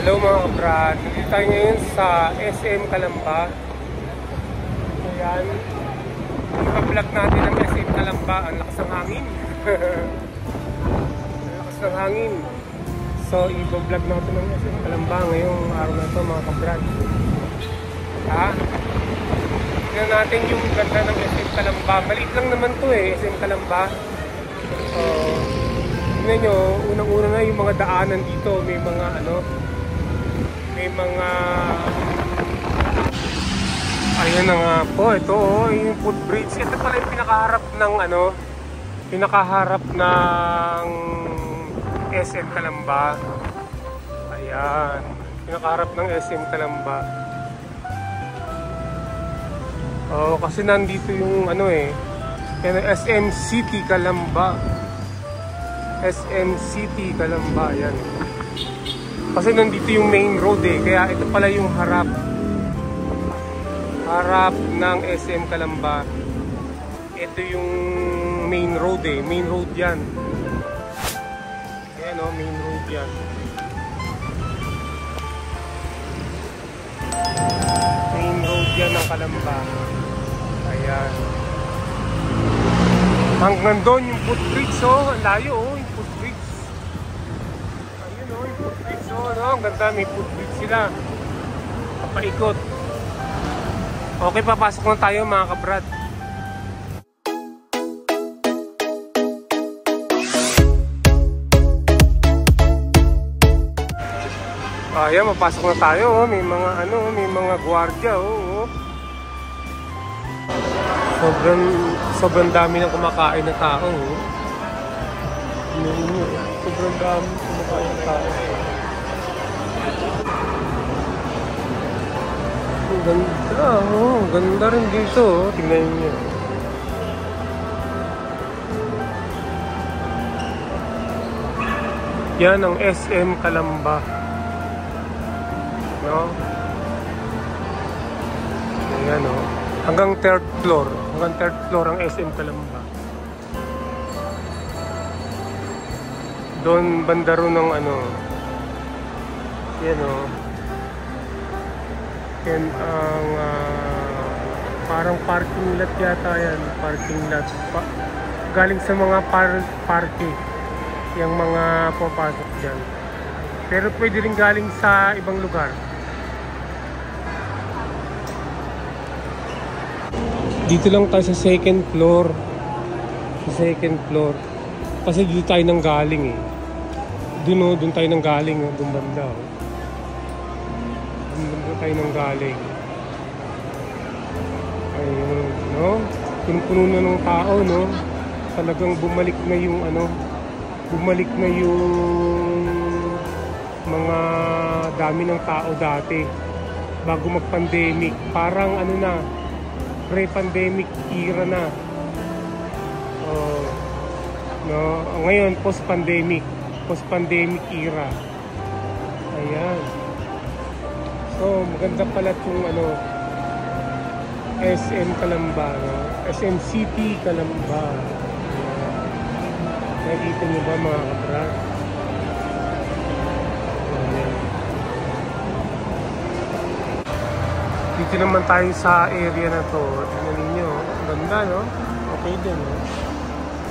Hello mga kabrad, dito tayo ngayon sa SM Calamba. Ayan, ipa-vlog natin ang SM Calamba. Ang lakas ng hangin. Ang lakas ng hangin. So ipa-vlog natin ang SM Calamba ngayong araw na ito mga kabrad. Ha? Tignan natin yung ganda ng SM Calamba. Maliit lang naman to SM Calamba. Tignan nyo, unang-una na yung mga daanan dito. May mga may mga ayan na nga po, ito yung footbridge. Ito pala yung pinakaharap ng pinakaharap ng SM Calamba. Ayan, pinakaharap ng SM Calamba. Kasi nandito yung SM City Calamba. SM City Calamba, ayan. Kasi nandito yung main road kaya ito pala yung harap ng SM Calamba. Ito yung main road main road yan. Ayan main road yan. Main road yan ng Calamba. Ayan. Hanggang doon yung footbridge ang layo yung footbridge. Ayun yung footbridge ang ganda, may footbridge sila. Papaikot. Okay, papasok na tayo mga kabrad. Ayan, mapasok na tayo may mga may mga gwardiya Sobrang dami ng kumakain na tao Sobrang dami kumakain na tao. Ang ganda rin dito tingnan niyo. Yan ang SM Calamba, ayan hanggang third floor ang SM Calamba. Doon banda ron ng yan yan ang parang parking lot yata yan. Parking lot galing sa mga parke yung mga papasok dyan, pero pwede rin galing sa ibang lugar. Dito lang tayo sa second floor. Kasi dito tayo nang galing Doon tayo nang galing doon banda Doon tayo nang galing. Ayun puno na ng tao Talagang bumalik na yung mga dami ng tao dati bago mag-pandemic. Parang pre-pandemic era na. Ngayon post-pandemic era. Ayan. So maganda pala itong SM Calamba, SM City Calamba. Nakikita nyo ba mga kabrad? Dito naman tayo sa area na to. Tingnan ninyo, ganda okay din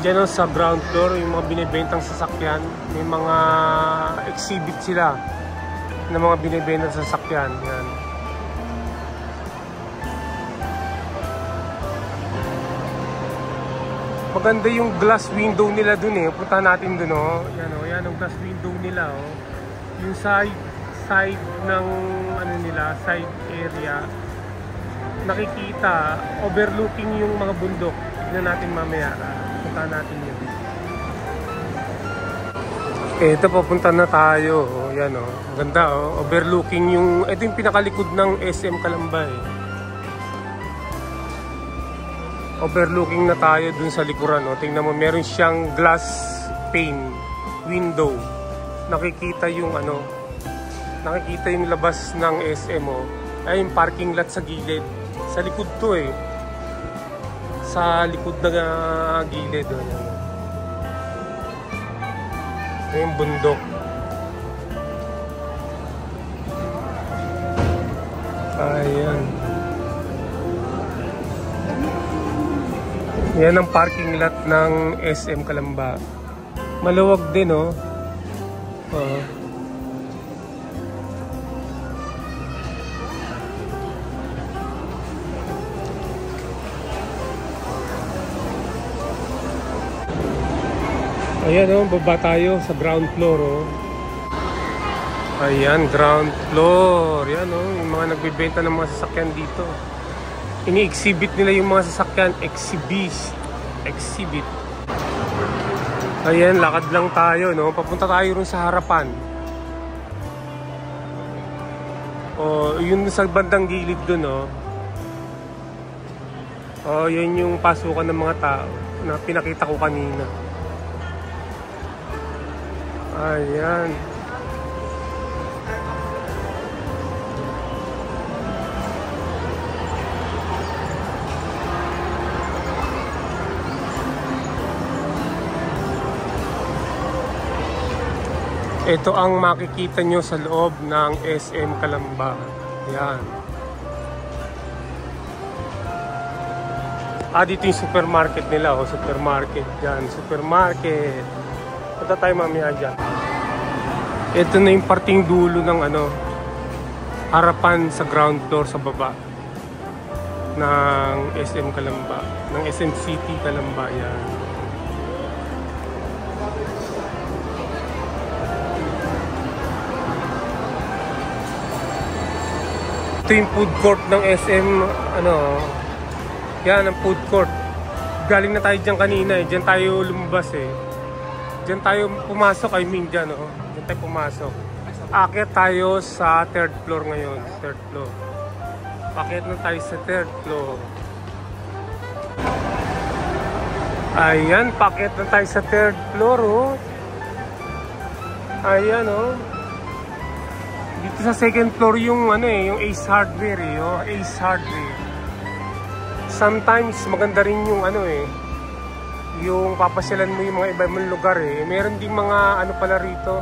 Diyan sa ground floor yung mga binibentang sasakyan. May mga exhibit sila ng mga binibentang sasakyan. Yan. Maganda yung glass window nila dun Punta natin dun Yan ang glass window nila Yung side ng side area. Nakikita, overlooking yung mga bundok. Tignan natin mamaya. Punta natin yun. Ito, papunta na tayo. Yan Ganda overlooking yung, ito yung pinakalikod ng SM Calamba Overlooking na tayo dun sa likuran Tingnan mo, meron siyang glass pane window. Nakikita yung nakikita yung labas ng SM ay yung parking lot sa gilid. Sa likod to sa likod na gilid yung bundok. Ayan. Yan ang parking lot ng SM Calamba. Maluwag din, oh. Ayan, oh, baba tayo sa ground floor, oh. Ayan, ground floor. Yan, oh, yung mga nagbebenta ng mga sasakyan dito. Ini-exhibit nila yung mga sasakyan. Exhibit. Ayan, lakad lang tayo, no? Papunta tayo rin sa harapan. O, yun sa bandang gilid dun, no? O, yun yung pasukan ng mga tao na pinakita ko kanina. Ayan. Ito ang makikita nyo sa loob ng SM Calamba. Yan. Dito yung supermarket nila. Oh, supermarket. Yan, supermarket. Punta tayo mamaya dyan. Ito na yung parting dulo ng ano, harapan sa ground floor sa baba ng SM Calamba. Ng SM City Calamba. Yan. Ito yung food court ng SM, ano, yan ang food court. Galing na tayo dyan kanina eh, dyan tayo lumabas eh. Dyan tayo pumasok, I mean dyan, oh. Dyan tayo pumasok. Aakyat tayo sa 3rd floor ngayon, 3rd floor. Aakyat na tayo sa 3rd floor. Ayan, paakyat na tayo sa 3rd floor, oh. Ayan, oh. Dito sa 2nd floor yung ano eh, yung Ace Hardware eh, oh, Ace Hardware. Sometimes maganda rin yung ano eh, yung papasyalan mo yung mga iba-ibang lugar eh. Meron din mga ano pala rito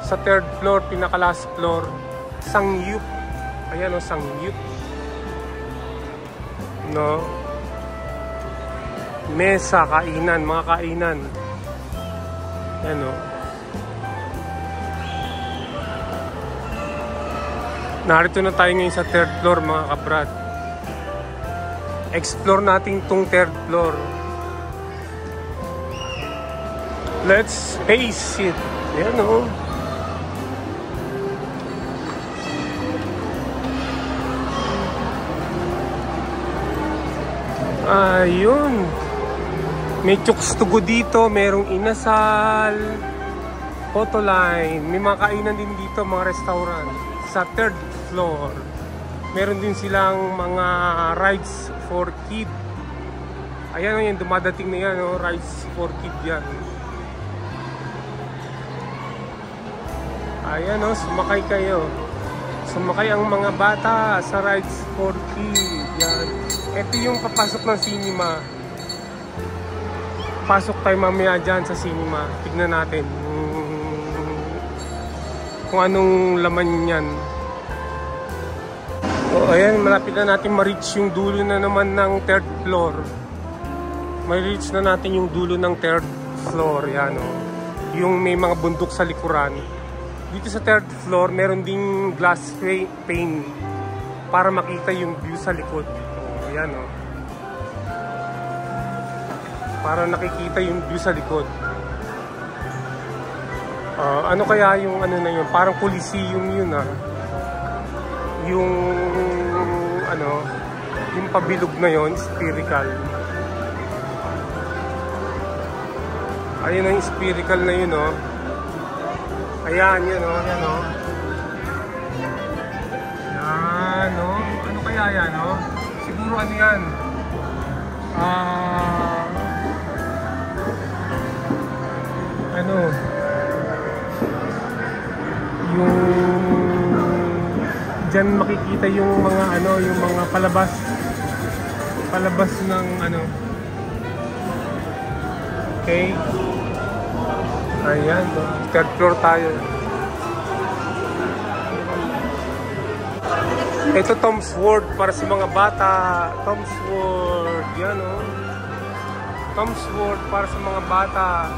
sa 3rd floor, pinaka last floor, Sangyup. Ayan oh, Sangyup. No. Mesa, kainan, mga kainan. Ayan oh. Narito na tayo ngayon sa 3rd floor mga kabrad. Explore natin tong 3rd floor. Let's face it. Yan o. Ayun. May chooks to go dito. Merong inasal. Photoline. May mga kainan din dito, mga restaurant. Sa 3rd floor, meron din silang mga rides for kid. Ayan o yan, dumadating na yan, oh, rides for kid yan. Ayan o, sumakay kayo. Sumakay ang mga bata sa rides for kid. Yan. Ito yung papasok ng cinema. Pasok tayo mamaya dyan sa cinema. Tignan natin kung anong laman yan. So ayan, malapit na natin ma-reach yung dulo na naman ng 3rd floor. Ma-reach na natin yung dulo ng 3rd floor. Yan o. Yung may mga bundok sa likuran. Dito sa 3rd floor, meron ding glass pane para makita yung view sa likod. O, yan o. Para nakikita yung view sa likod. Ano kaya yung ano na yun? Parang Coliseum yun ah. Yung ano, yung pabilog na yun, spherical. Ayun ang spherical na yun oh. Ayan, yun oh, yan oh. Yan oh. Ano kaya yan oh? Siguro ano yan? Ano? Yung diyan makikita yung mga ano, yung mga palabas ng ano. Okay. Ayan, 3rd floor tayo. Ito Tom's World para sa mga bata. Tom's World. Yan o. Tom's World para sa mga bata.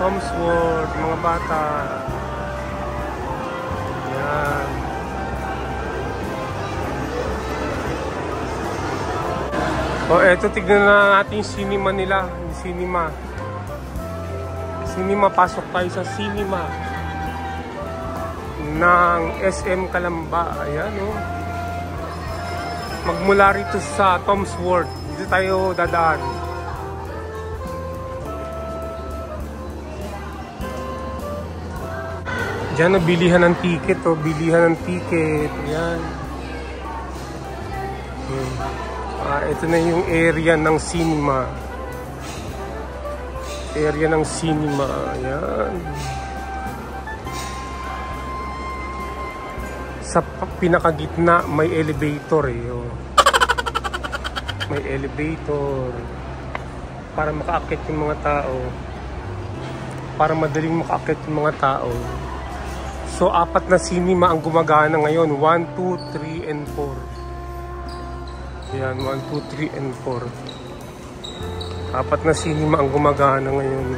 Tom's World, mga bata. Yan. O eto, tignan na natin yung cinema nila. Yung cinema. Cinema, pasok tayo sa cinema ng SM Calamba. Ayan o. Magmula rito sa Tom's World, dito tayo dadaan. Diyan o, bilihan ng ticket o. Bilihan ng ticket. Ayan. Ito na yung area ng cinema. Area ng cinema. Ayan. Sa pinakagitna may elevator eh. Oh. May elevator para makaakyat yung mga tao. Para madaling makaakyat yung mga tao. So 4 na cinema ang gumagana ngayon. 1, 2, 3, and 4. Yan, 1, 2, 3, and 4. 4 na cinema ang gumagana ngayon.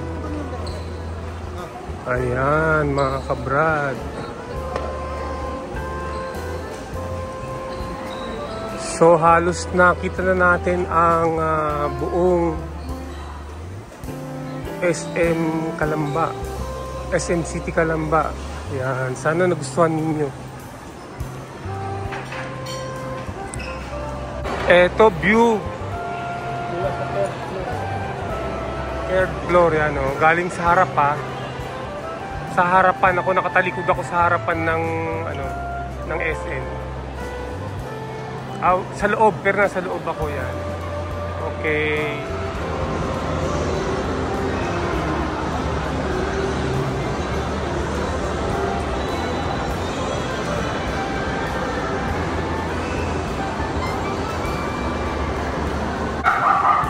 Ayan, mga kabrad. So halos nakita na natin ang buong SM Calamba, SM City Calamba. Yan, sana nagustuhan ninyo. Eto view third floor yan o. Galing sa harap ha. Sa harapan ako, nakatalikod ako sa harapan ng ng SM. Sa loob, pero nasa loob ako yan. Okay.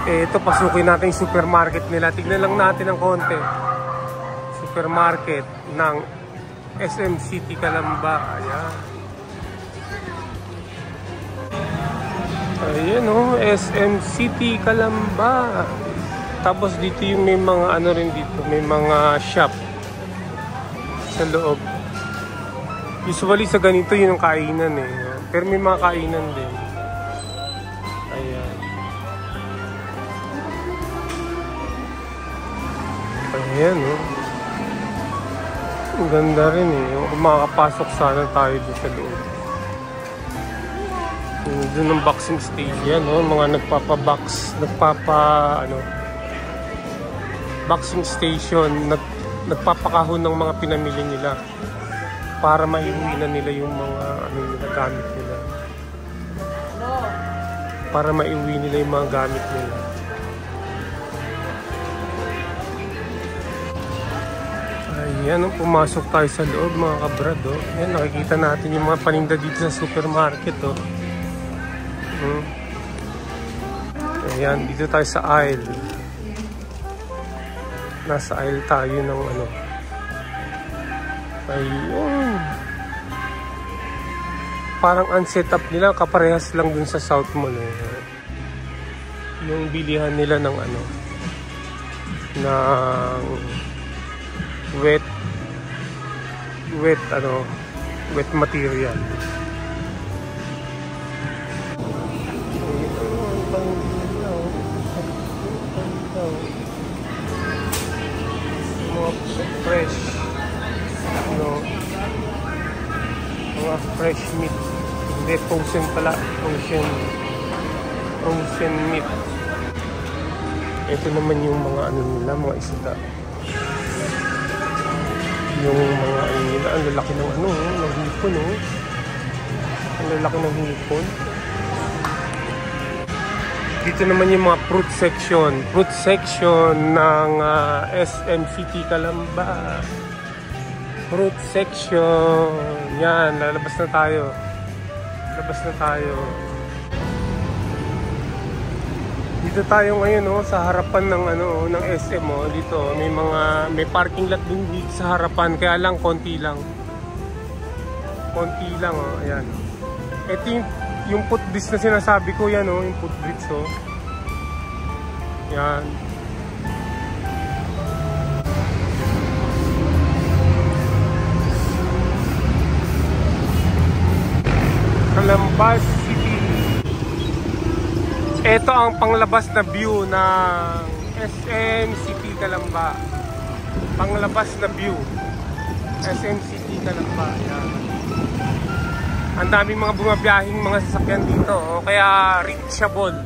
Ito, pasukin natin yung supermarket nila. Tignan lang natin ng konti. Supermarket ng SM City Calamba. Ayan. Ayan o, SM City Calamba. Tapos dito yung may mga rin dito, may mga shop sa loob. Usually sa ganito yun ang kainan eh. Pero may mga kainan din. Ayan. Ayan o. Ang ganda rin eh. Kung makakapasok sana tayo dito sa loob. Doon ng boxing stage yan, no? Mga nagpapa-box, boxing station, nagpapakahon ng mga pinamili nila para maiuwi na nila yung mga gamit nila. Para maiuwi nila yung mga gamit nila. Ayan, pumasok tayo sa loob mga kabrad, oh. Ayan, nakikita natin yung mga paninda dito sa supermarket, oh. Ayan, dito tayo sa aisle. Nasa aisle tayo ng ayun. Parang ang setup nila kaparehas lang dun sa South Mall eh. Yung bilihan nila ng ng wet material. Fresh mga fresh meat, hindi frozen pala, frozen meat. Ito naman yung mga nila, mga isda, yung mga nila. Ang lalaki ng ng hipon, ang lalaki ng hipon. Dito naman yung mga fruit section ng SM City Calamba. Fruit section. Yan, lalabas na tayo. Dito tayo ngayon sa harapan ng ng SM dito. May parking lot din dito sa harapan, kaya lang konti lang. Konti lang, oh. Ayan. Ito yung footbridge na sinasabi ko, yan, oh. Yung footbridge, oh. Yan. Calamba City. Ito ang panglabas na view ng SM City Calamba. Panglabas na view. SM City Calamba. Yan. Ang daming mga bumabiyahing mga sasakyan dito, oh. Kaya reachable.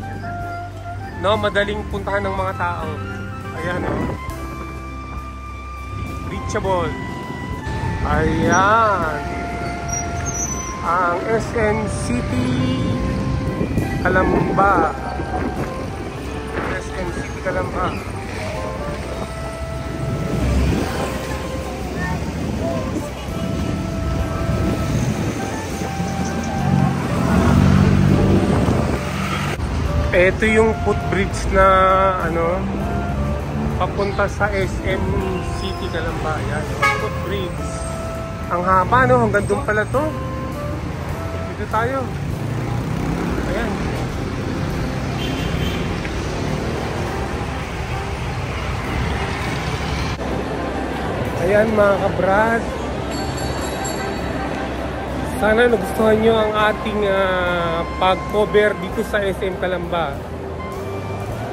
No, madaling puntahan ng mga tao. Ayan, oh. Reachable. Ayan. Ang SM City Calamba. SM City Calamba. Ito yung footbridge na ano papunta sa SM City Calamba. Yan, footbridge. Ang haba, no? Hanggang doon pala to. Dito tayo. Ayan. Ayan mga kabrad. Sana nagustuhan nyo ang ating pag-cover dito sa SM Calamba.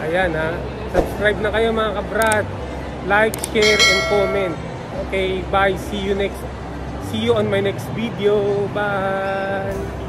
Ayan, ha. Subscribe na kayo mga kabrad. Like, share, and comment. Okay, bye. See you on my next video. Bye.